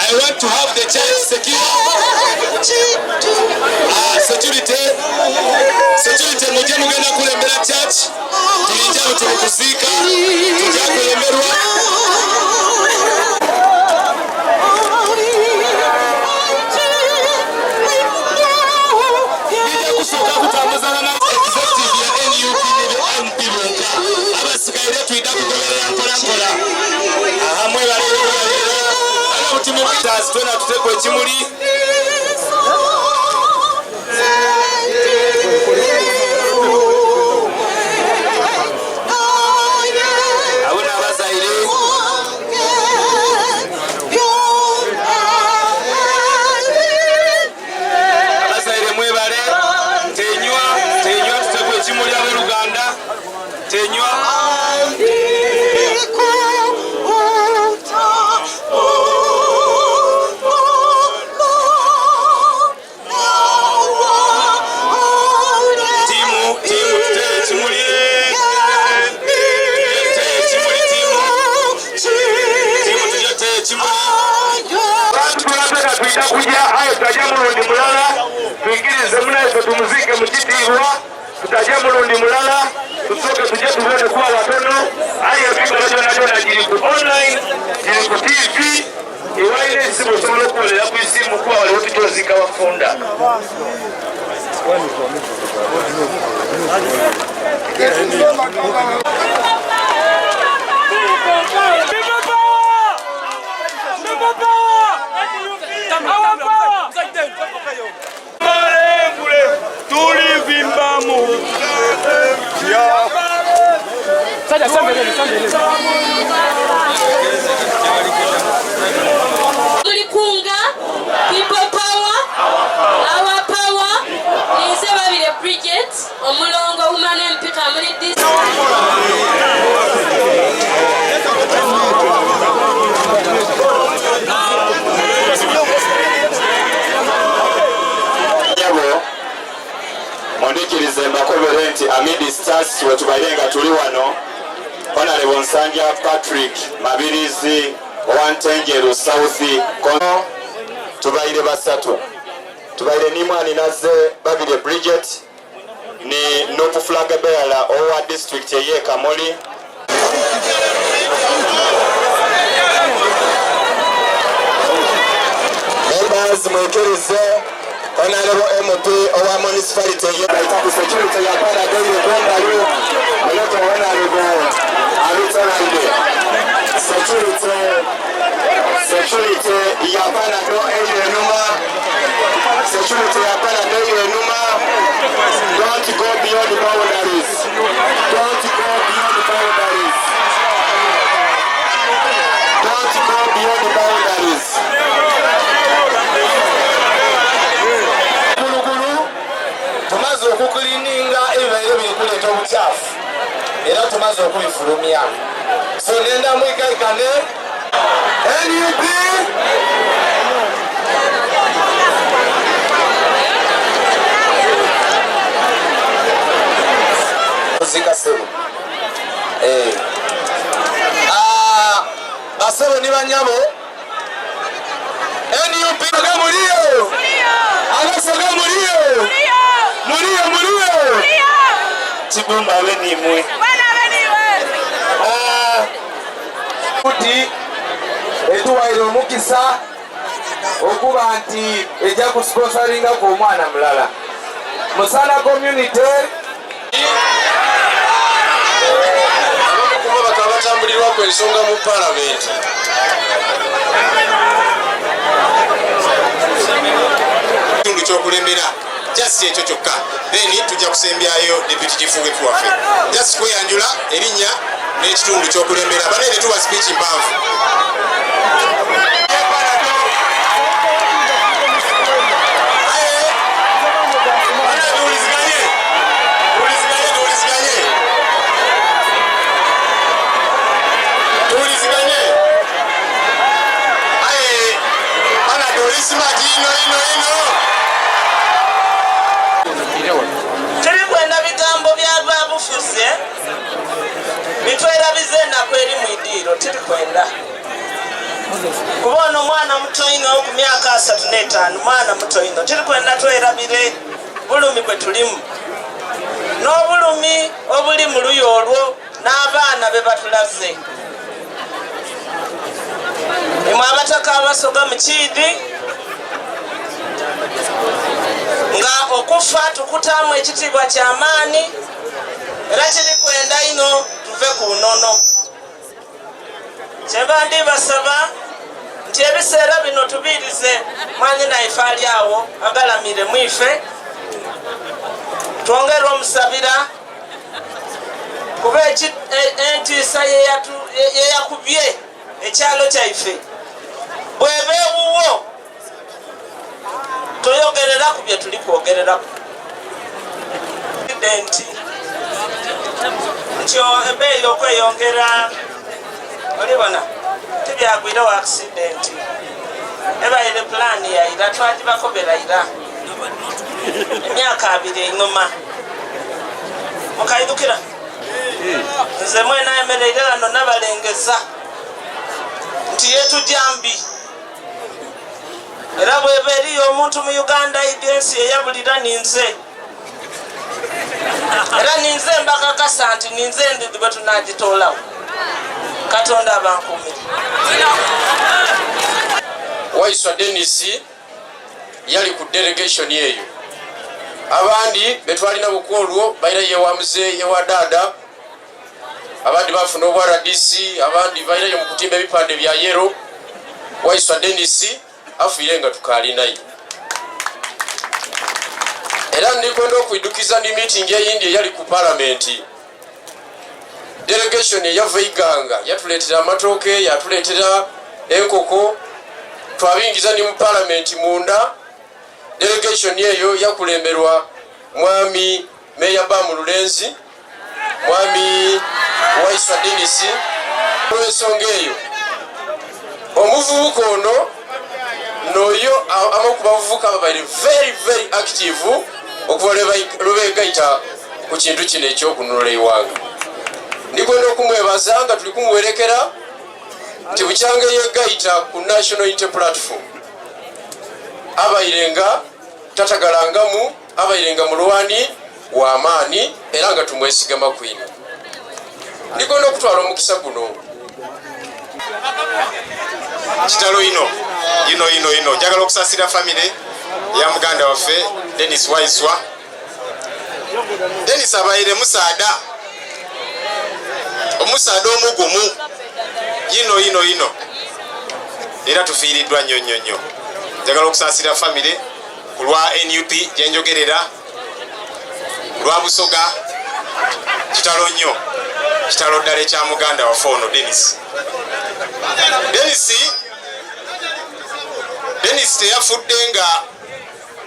I want to have the church secure. Security mujye mugenda kulembera church. Tulijja tulikuzika. Tujja kulemberwa. Nija kusoka kutambuzana na executive ya NUP ne MP bonka. Abasikaire tuida kugoberera mpola. Ahamwe balero. Timothy's twena tuteko ekimuli abona abazaire mwebale tenywa tuteko ekimuli ab'Uganda tenywa tuingirize mnaeso tumuzike mchitiwa tutajia mulundi mulala tusoke tuje tuweze kuwa watono haya pika na jiriku online jiriku TV iwaile simu somolo kule ya kuisimu kuwa wale wote jozika wafunda Tulikunga people power, our power is Sebabile Bridget, omulongo woman empika muri this mondikirize mbakobere nti Amidi Stars wetubayenga tuli wano Honorable Nsanja Patrick Mabirizi Owantenjeru South Kono tubaire basatu tubaire ni mwani naze Babile Bridget ni North Flag Bearer owa district ye Kamoli members mwekerize Honorable MP owa municipality ye baita security ya para dele kwenda leo mleta Honorable Alutarande security ya para do ile numa security ya para do ile numa don't go beyond the boundaries don't go beyond the boundaries don't go beyond the boundaries tumaze okuklininga ebibaire birikuleta obuchafu era tumaze okubifulumya so nenda mwikaikane NUP zikasebo basebo ni banyabo NUP gamuliyo agasoga muliyo Tibumba weni mwe kuti etuwaire omukisa okuba nti ejja kusponsoringa ku omwana mulala Musana community kuba bakabatambulirwa ku ensonga mu parliament tundu kyokulembera just ekyo kyokka then tujja kusembyayo deputy chief wetu waffe just kweyanjula erinnya n'ekitundu kyokulembera banene tuba speech mpanvu tulikwenda bigambo bya babufuzi bitwerabize ennaku eri mu iddiiro tirikwenda kubona omwana muto ino ku myaka 35 mwana muto ino tiri kwenda twerabire bulumi bwe tulimu n'obulumi obuli mu luyo olwo n'abaana be batulaze imwe abataka abasoga mu Kiidi nga okufa tukutaamu ekitiibwa ky'amaani era kiri kwenda ino tuve ku nnono kyeba ndibasaba nti ebiseera bino tubirize mwanyi naife ali awo agalamire mwife twongere omusabira kuba entiisa yeyakubye ekyalo kyaife bweba ewuwo toyogerera ku bye tuli kwogereraku nti ebeeyi okweyongera olibona tibyagwirewo accident ebaire pulaani yaira twagibakobera ira emyaka 2 enyuma mukaidukira nze mwena emereire wano nabalengeza nti yetujambi era bweba eriyo omuntu mu Uganda idensi eyabulira ninze era ninze mbakakasa nti ninze ndi bwe tunagitoolawo Katonda abankumire. Waiswa Dennis yali ku delegation yeyo abandi betwalina bukolwo bayira yewa mzee yewa dada abandi bafuna obwa RDC abandi bayira yo mukutimba ebipande bya yero Waiswa Dennis afirenga tukali nayi era ndikwenda okuidukiza ni meeting eyindi yali ku parliament delegation yava iganga yatuletera amatoke yatuletera enkoko twabingiza ni mu parliament munda delegation yeyo yakulemberwa mwami Meya Bamululenzi mwami Waiswa Dennis olw'ensonga omuvubuka ono noyo abakubavubuka babaire very active okuva lwebegaita ku kintu kino ekyokunola ewanga ndikwenda okumwebaza nga tuli kumuwerekera nti bukyanga yegaita ku National Unity Platform abairenga tatagalangamu abairenga mulwani wa amaani era nga tumwesigama kwino ndikwenda okutwala omukisa guno kitalo ino njagala okusasira family ya muganda waffe Dennis Waiswa. Dennis abaire musaada omusaada omugumu ino era tufiiriddwa nnyo njagala okusasira family kulwa NUP gyenjogerera lwa Busoga kitalo nnyo kitalo ddala ekya muganda waffe ono Dennis teyafudde nga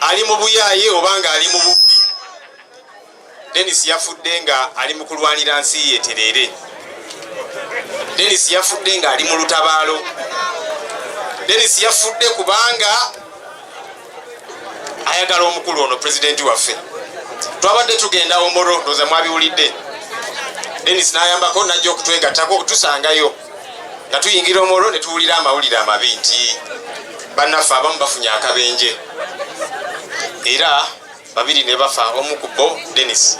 ali mu buyaaye obanga ali mu bubbi. Dennis yafudde nga ali mu kulwanira nsi ye terere. Dennis yafudde nga ali mu lutabaalo. Dennis yafudde kubanga ayagala omukulu ono president waffe. Twabadde tugenda Omoro ndoza mwabiwulidde. Dennis n'ayambako najja okutwegattako okutusangayo nga tuyingira Omoro ne tuwulira amawulire amabi nti bannaffe abamu bafunye akabenje era babiri ne bafa omu ku bo Dennis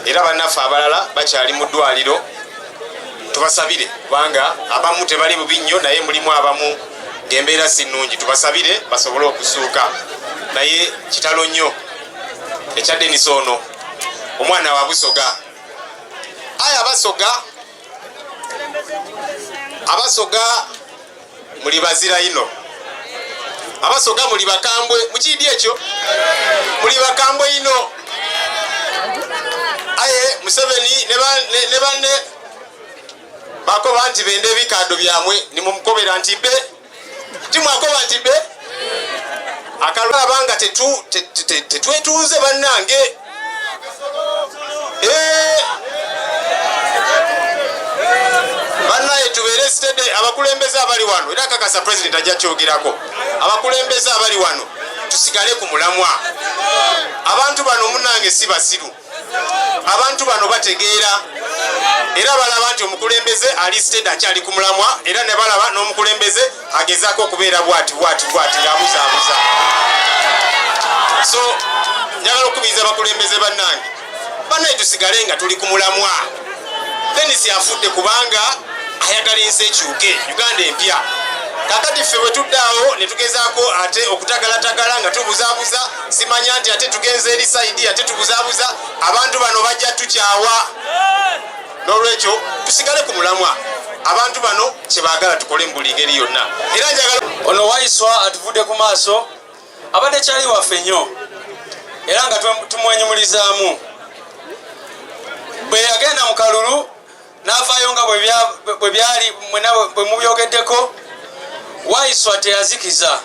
era bannaffe abalala bakyali mu ddwaliro tubasabire kubanga abamu tebali bubi nnyo naye mulimu abamu ng'embeera si nnungi tubasabire basobole okusuuka naye kitalo nnyo ekya Dennis ono omwana wa Busoga aya abasoga muli bazira ino abasoga muli bakambwe mukidi ekyo muli bakambwe ino aye Museveni ne banne bakoba nti bende ebikando byamwe nimumukobera nti be timwakoba nti be akalwa abanga tetwetunze bannange bannaye tubeere stede abakulembeze abali wano era kakasa president ajja kyogerako abakulembeze abali wano tusigale ku mulamwa abantu bano munange si basiru abantu bano bategeera era balaba nti omukulembeze ali sted akyali ku mulamwa era ne balaba n'omukulembeze agezaako okubeera bwati ng'abuzaabuza. So njagala okukubiriza abakulembeze bannange bannaye tusigale nga tuli ku mulamwa. Dennis afudde kubanga ayagala ensi ekyuke Uganda empya. Kakati ffe bwe tuddaawo ne tugezaako ate okutagalatagala nga tubuzaabuza, simanya nti ate tugenze eri sayidi ate tubuzaabuza, abantu bano bajja tukyawa. N'olwekyo tusigale ku mulamwa. Abantu bano kye baagala tukole mu buli ngeri yonna. Era njagala ono Waiswa atuvudde ku maaso abadde kyali waffe nnyo era nga tumwenyumulizaamu. Bwe yagenda mu kalulu n'avaayo nga bwe byali bwe mubyogeddeko, Waiswa teyazikiza,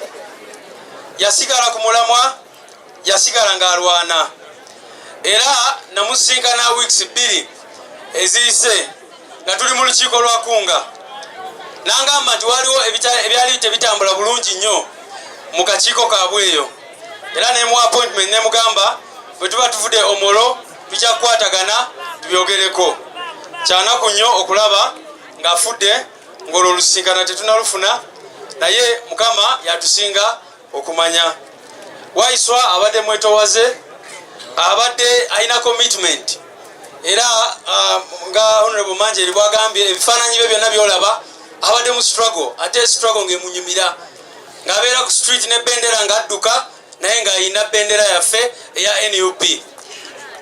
yasigala ku mulamwa, yasigala ng'alwana. Era namusinkana weeks 2 eziyise nga tuli mu lukiiko lwa Kunga, n'angamba nti waliwo ebyali tebitambula bulungi nnyo mu kakiiko kaabwe eyo, era ne mu appointment ne mugamba bwe tuba tuvudde Omoro tukyakwatagana tubyogereko. Kyanaku nnyo okulaba ng'afudde ng'olwo olusinkana tetunalufuna, naye Mukama yatusinga okumanya. Waiswa abadde mwetowaze, abadde alina commitment, era nga Honorable Manjeri bwagambye ebifaananyi bye byonna byolaba abadde mu struggle, ate struggle ng'emunyumira, ng'abeera ku street ne bendera ng'adduka naye ng'ayina bendera yaffe eya NUP.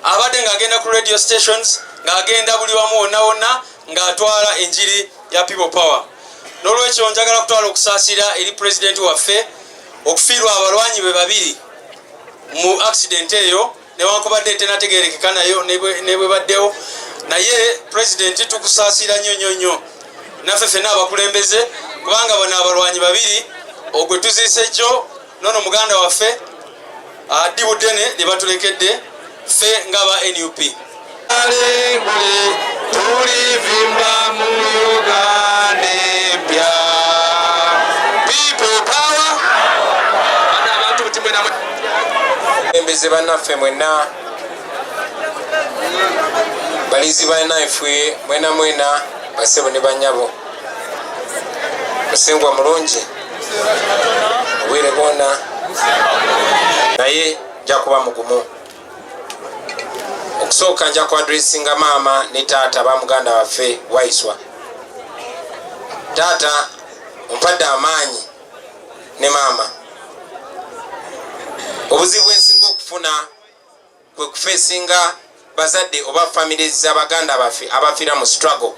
Abadde ng'agenda ku radio stations, ng'agenda buli wamu wonna wonna ng'atwala enjiri ya People Power. N'olwekyo njagala kutwala okusaasira eri President waffe okufiirwa abalwanyi be 2 mu accident eyo, newankubadde tenategeerekeka nayo ne bwe baddewo, naye President tukusaasira nnyo naffe ffenna abakulembeze, kubanga bano abalwanyi 2 ogwe tuziise jjo nono muganda waffe addi buddene lye batulekedde ffe ng'aba NUP. tulivimba mu Uganda empya. People Power. Abantu butimwe na Embeze bannaffe mwenna balizi bannaffe mwena basebo ne banyabo musengwa mulungi obwire bwonna, naye nja kuba mugumu. Okusooka nja ku addressinga maama ne taata ba muganda waffe Waiswa. Taata ompadde amaanyi ne maama. Obuzibu ensinga okufuna kwe kufeesinga bazadde oba families z'abaganda baffe abafiira mu struggle.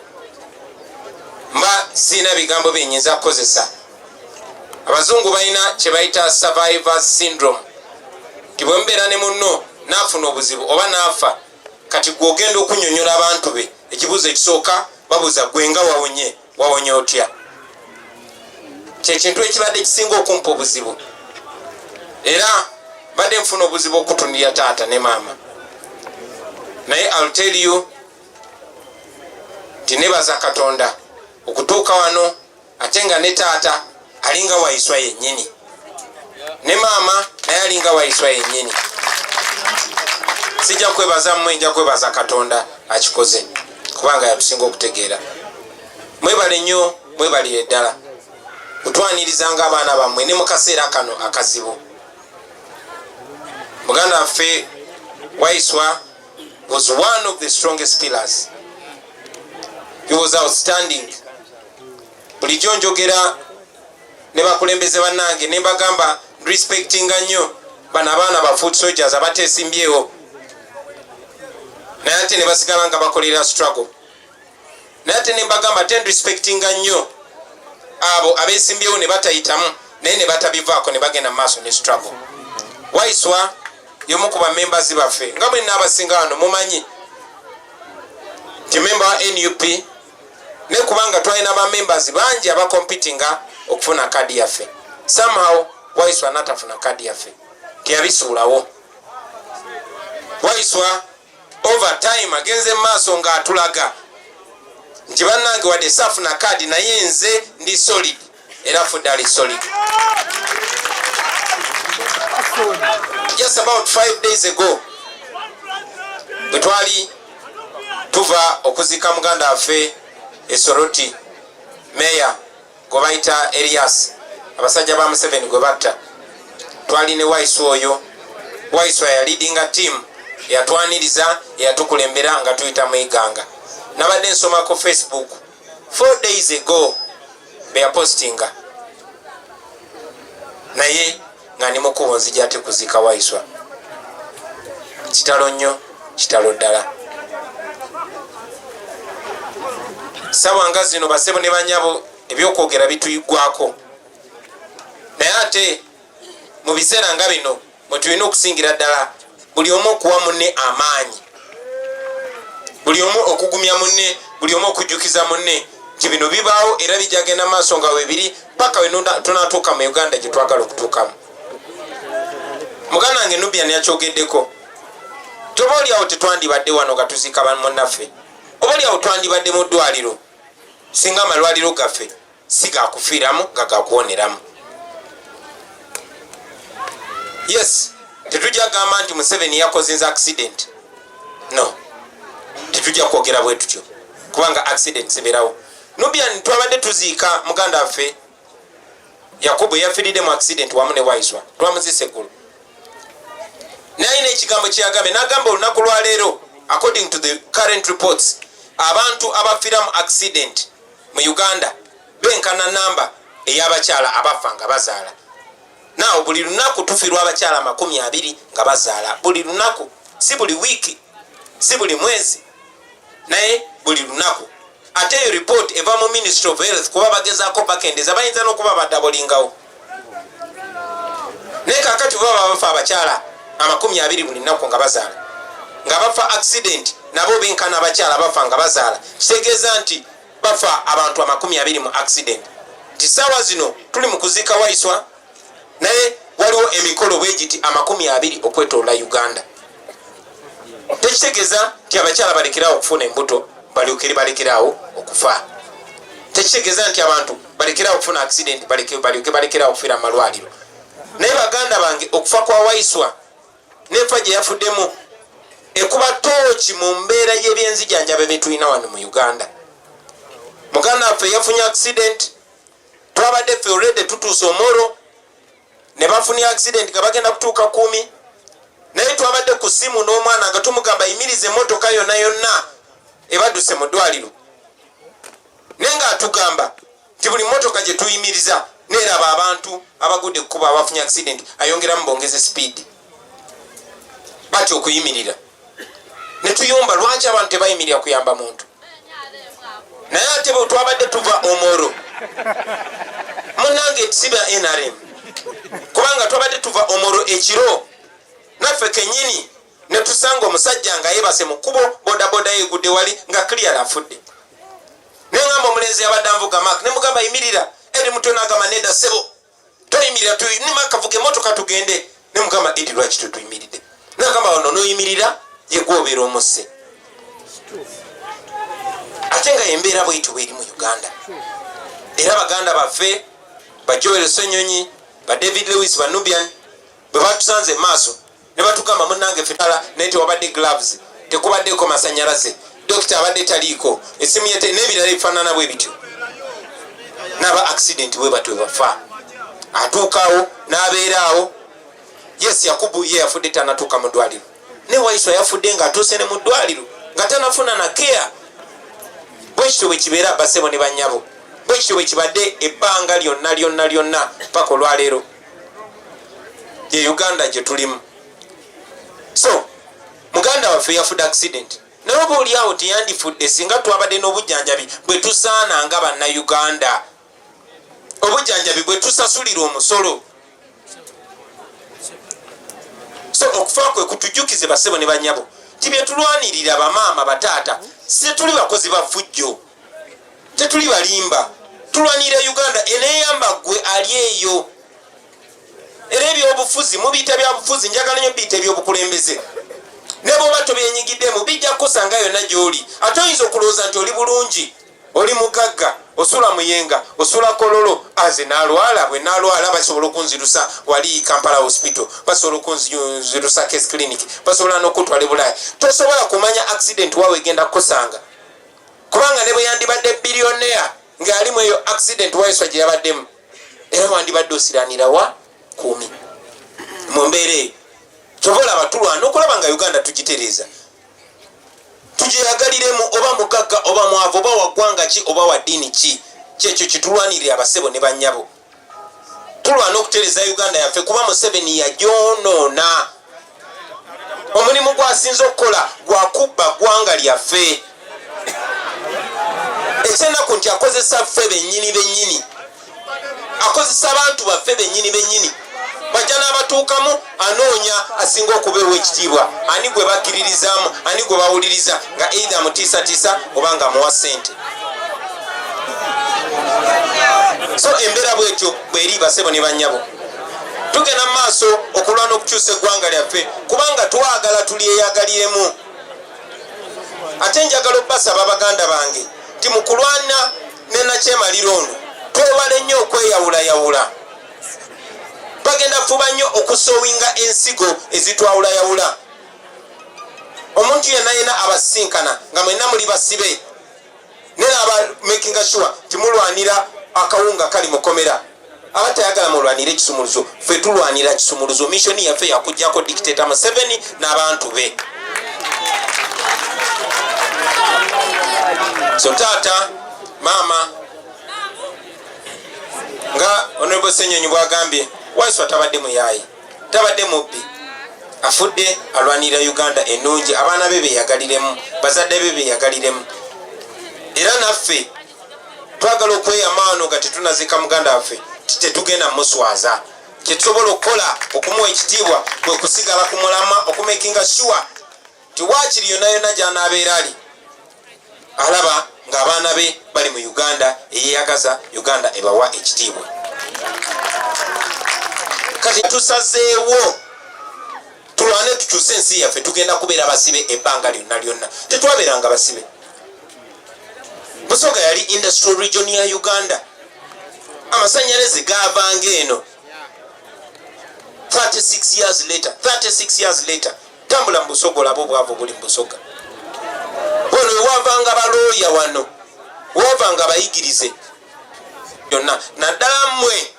Mba sina bigambo byenyinza kukozesa. Abazungu balina kye bayita survivors syndrome. Tibwe mbeera ne munno n'afuna obuzibu oba n'afa, kati gw'ogenda okunyonyola abantu be, ekibuuzo ekisooka babuuza gwe nga wawonye otya. Kyekintu ekibadde kisinga okumpa obuzibu. Era badde nfuna obuzibu okutundirira taata ne maama. Naye I'll tell you nti nebaza Katonda okutuuka wano, ate nga ne taata alinga Waiswa yennyini, ne maama naye alinga Waiswa yennyini. Sijja kwebaza mmwe, nja kwebaza Katonda akikoze, kubanga yatusinga okutegeera. Mwebale nnyo, mwebalire ddala kutwanirizanga abaana bammwe ne mu kaseera kano akazibu. Muganda waffe Waiswa was one of the strongest pillars. He was outstanding. Bulijjo njogera ne bakulembeze bannange ne mbagamba respectinga nnyo bano abaana ba foot soldiers abateesimbyewo, naye ate ne basigala nga bakolera struggle. Naye ate ne mbagamba ten respectinga nnyo abo abeesimbyewo ne batayitamu naye ne batabivaako ne bagenda mu maaso ne struggle. Waiswa y'omu ku bamembers baffe, nga bwe n'abasinga wano mumanyi nti memba wa NUP, ne kubanga twalina bamembers bangi abakompitinga okufuna kadi yaffe. Somehow Waiswa natafuna kadi yaffe, teyabisuulawo. Waiswa over time agenze maaso ng'atulaga nti bannange wadde saafuna kadi naye nze ndi solid, era fudde ali solid. Just about 5 days ago, bwe twali tuva okuzika muganda waffe Esoroti meya gwe bayita Elias abasajja ba Museveni gwe batta twali ne Waiswa oyo. Waiswa ya leadinga team yatwaniriza yatukulembera nga tuyita mwiganga. Nabadde nsomako Facebook 4 days ago be postinga naye nga ni mukubo nzija ate kuzika Waiswa. Kitalo nnyo, kitalo ddala. Sawa nga zino basebo ne banyabo ebyokwogera bituyigwako. Naye ate mu biseera nga bino mwe tulina okusingira ddala buli omu okuwa munne amaanyi, buli omu okugumya munne, buli omu okujjukiza munne nti bino bibaawo era bijagenda maaso nga weebiri paka we tunatuuka mu Uganda gye twagala okutuukamu. Muganda wange Nubian yakyogeddeko. Toba oli awo tetwandibadde wano nga tuziika bannaffe, oba oli awo twandibadde mu ddwaliro singa amalwaliro gaffe si gakufiiramu nga gakuwoneramu. Yes, tetujja gamba nti Museveni yakoze accident. No, tetujja kwogera bwe tutyo kubanga accident zibeerawo. Nubian twabadde tuziika muganda waffe Yakubu yafiiridde mu accident wamu ne Waiswa, twamuzise eggulu. Naye n'ekigambo kyeyagambye n'agamba olunaku lwa leero according to the current reports abantu abafiira mu accident mu Uganda benkana namba ey'abakyala abafa nga bazaala. Naawe buli lunaku tufiirwa abakyala 20 nga bazaala, buli lunaku, si buli wiiki, si buli mwezi, naye buli lunaku. Ate eyo report eva mu Ministry of Health kuba bagezaako bakendeza bayinza n'okuba badabolingawo. Naye kaakati baba bafa abakyala 20 buli lunaku nga bazaala, nga bafa accident nabo benkana abakyala bafa nga bazaala, kitegeeza nti bafa abantu 20 mu accident. Nti ssaawa zino tuli mu kuziika Waiswa naye waliwo emikolo bwegiti 20 okwetoola Uganda. Tekitegeeza nti abakyala balekerawo okufuna embuto balyoke balekerawo okufa. Tekitegeeza nti abantu balekerawo okufuna accident balyoke balekerawo okufiira mu malwaliro. Naye baganda bange okufa kwa Waiswa n'enfa gye yafuddemu ekuba tooki mu mbeera y'ebyenzijanjabe bye tulina wano mu Uganda. Muganda waffe yafunye accident, twabadde ffe already tutuuse Omoro ne bafunye accident nga bagenda kutuuka 10, naye twabadde ku simu n'omwana nga tumugamba yimirize emmotoka yonna yonna ebadduse mu ddwaliro, naye nga atugamba nti buli mmotoka gye tuyimiriza neeraba abantu abagudde kukuba abafunye accident ayongeramu bongeze speed batyo okuyimirira. Ne tuyumba lwaki abantu tebayimirira kuyamba muntu. Naye ate bwe twabadde tuva Omoro munnange siba NRM kubanga twabadde tuva Omoro ekiro naffe kennyini ne tusanga omusajja nga yeebase mu kkubo bodaboda yeegudde wali nga clear afudde. Ne ngamba omulenzi yabadde anvuga Mark ne mugamba yimirira, eri muto n'agamba nedda ssebo toyimirira nimakavuga emmotoka tugende. Ne mugamba eri lwaki tutuyimiridde? N'agamba wano n'oyimirira ye gwobeera omusse. Ate nga embeera bw'etyo bw'eri mu Uganda. Era baganda baffe ba Joel Ssenyonyi ba David Lewis ba Nubian bwe batusanze maaso ne batugamba munnange fetala naye tewabadde gloves, tekubaddeko masanyalaze, dokita abadde taliiko, esimu yete n'ebirala ebifaanana bwe bityo. N'aba accident bwe batwe bafa. Atuukaawo n'abeeraawo. Yes, Yakubu ye yafudde tanatuuka mu ddwaliro. Ne Waiswa yafudde nga atuuse ne mu ddwaliro nga tanafuna na care. Bwekityo bwe kibeera basebo ne bannyabo. Bwekityo bwe kibadde ebbanga lyonna paka olwaleero. Ye Uganda gye tulimu. So, muganda waffe yafudde accident. Naye oba oli awo teyandifudde singa twabadde n'obujjanjabi bwe tusaana nga bannayuganda. Obujjanjabi bwe tusasulira omusolo. So okufa kwe kutujjukize basebo ne bannyabo ti bye tulwanirira bamaama bataata, si tuli bakozi ba ffujjo, tetuli balimba, tulwanirira Uganda eneeyamba gwe ali eyo. Era ebyobufuzi mubiyita byabufuzi, njagala nnyo biyita ebyobukulembeze. Ne bw'oba tobyenyigiddemu bijja kukusanga yonna gy'oli. Ate oyinza okulowooza nti oli bulungi oli mugagga osula muyenga osula kololo aze nalwala bwe nalwala basobola okunzirusa wali Kampala hospital basobola okunzirusa case clinic basobola n'okutwala Bulaaya tosobola kumanya accident wawe egenda kukosanga kubanga ne bwe yandibadde billionaire ng'alimu eyo accident waeswa gye yabaddemu era wandibadde osiranira wa kumi mu mbeera eyo kyobola abatulwana okulaba nga Uganda tugitereeza tujeyagaliremu oba mugagga oba mwavu oba waggwanga ki oba wa ddiini ki kyekyo kitulwanirira abasebo ne bannyabo tulwana okutereza Uganda yaffe kuba Museveni yagyonoona omulimu gwasinza okukola gwakubba ggwanga lyaffe ekyenaku nti akozesa ffe bennyini akozesa abantu baffe bennyini bajja n'abatuukamu anoonya asinga okubeewa ekitiibwa ani gwe bakkiririzaamu ani gwe bawuliriza nga eitha mutiisatiisa oba nga muwa ssente so embeera bwetyo bweri basebo ne bannyabo tugenda mu maaso okulwana okukyusa eggwanga lyaffe kubanga twagala tulyeyagaliremu ate njagala obbasaba baganda bange nti mu kulwana ne nakyemaliro ono twewale nnyo okweyawulayawula bagenda fuba nnyo okusoowinga ensigo ezitwawulayawula omuntu yenna abasinkana nga mwenna muli basibe nera aba making sure timulwanira akawunga kali mukomera abatayagala mulwanire ekisumuluzo ffe tulwanira kisumuluzo misioni yaffe yakujjako dictator Museveni n'abantu be so taata maama nga Honorable Ssenyonyi bwagambye Waiswa tabadde muyayi tabadde mubbi afudde alwanira Uganda ennungi abaana be beyagaliremu bazadde be beyagaliremu era naffe twagala okweyamaano nga tetunazika muganda waffe tetugenda muswaza kyetusobola okukola okumuwa ekitiibwa kwe kusigala ku mulama okumakinga sure ti waakiri yonna gy'anaabeera ali alaba ng'abaana be bali mu Uganda eyeyagaza Uganda ebawa ekitiibwa kati tusazeewo tulwane tukyuse ensi yaffe tugenda kubeera basibe ebbanga lyonna tetwabeeranga basibe Busoga yali industrial region ya Uganda amasanyalaze gaavanga eno 36 years later tambula mu Busoga olaba obwavu buli mu Busoga wano wewavanga balooya wano wewavanga bayigirize yonna naddala mmwe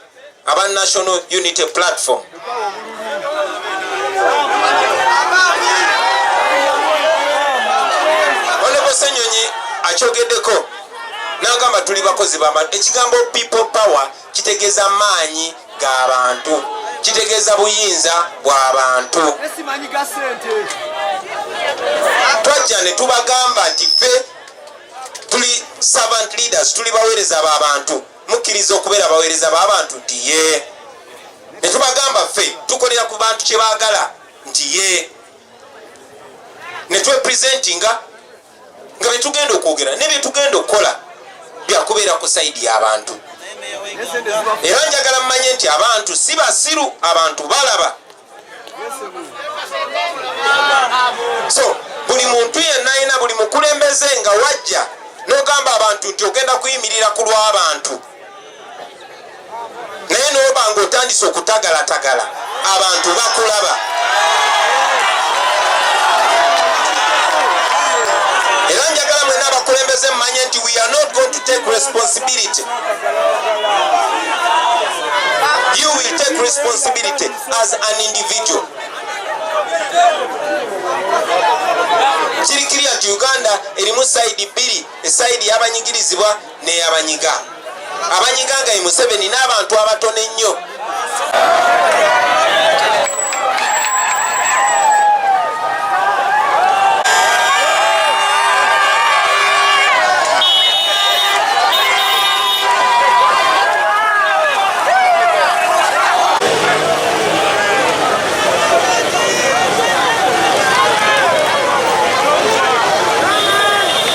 aba National Unity Platform Honorable Ssenyonyi akyogeddeko n'agamba tuli bakozi b'abantu ekigambo people power kitegeeza maanyi g'abantu kitegeeza buyinza bw'abantu twajja ne tubagamba nti ffe tuli servant leaders tuli baweereza b'abantu mukkiriza okubeera abaweereza b'abantu nti ye ne tubagamba ffe tukolera ku bantu kye baagala nti ye ne twepresentinga nga bye tugenda okwogera ne bye tugenda okukola byakubeera ku sayidi y'abantu era njagala mmanye nti abantu si basiru abantu balaba so buli muntu yenna ayina buli mukulembeze nga wajja n'ogamba abantu nti ogenda kuyimirira ku lw'abantu naye n'oba ng'otandise okutagalatagala abantu bakulaba era njagala mwena abakulembeze mmanye nti we are not going to take responsibility. You will take responsibility as an individual. Kirikirya nti Uganda erimu sayidi bbiri esayidi y'abanyigirizibwa n'ey'abanyiga abanyiga nga Museveni n'abantu abatono ennyo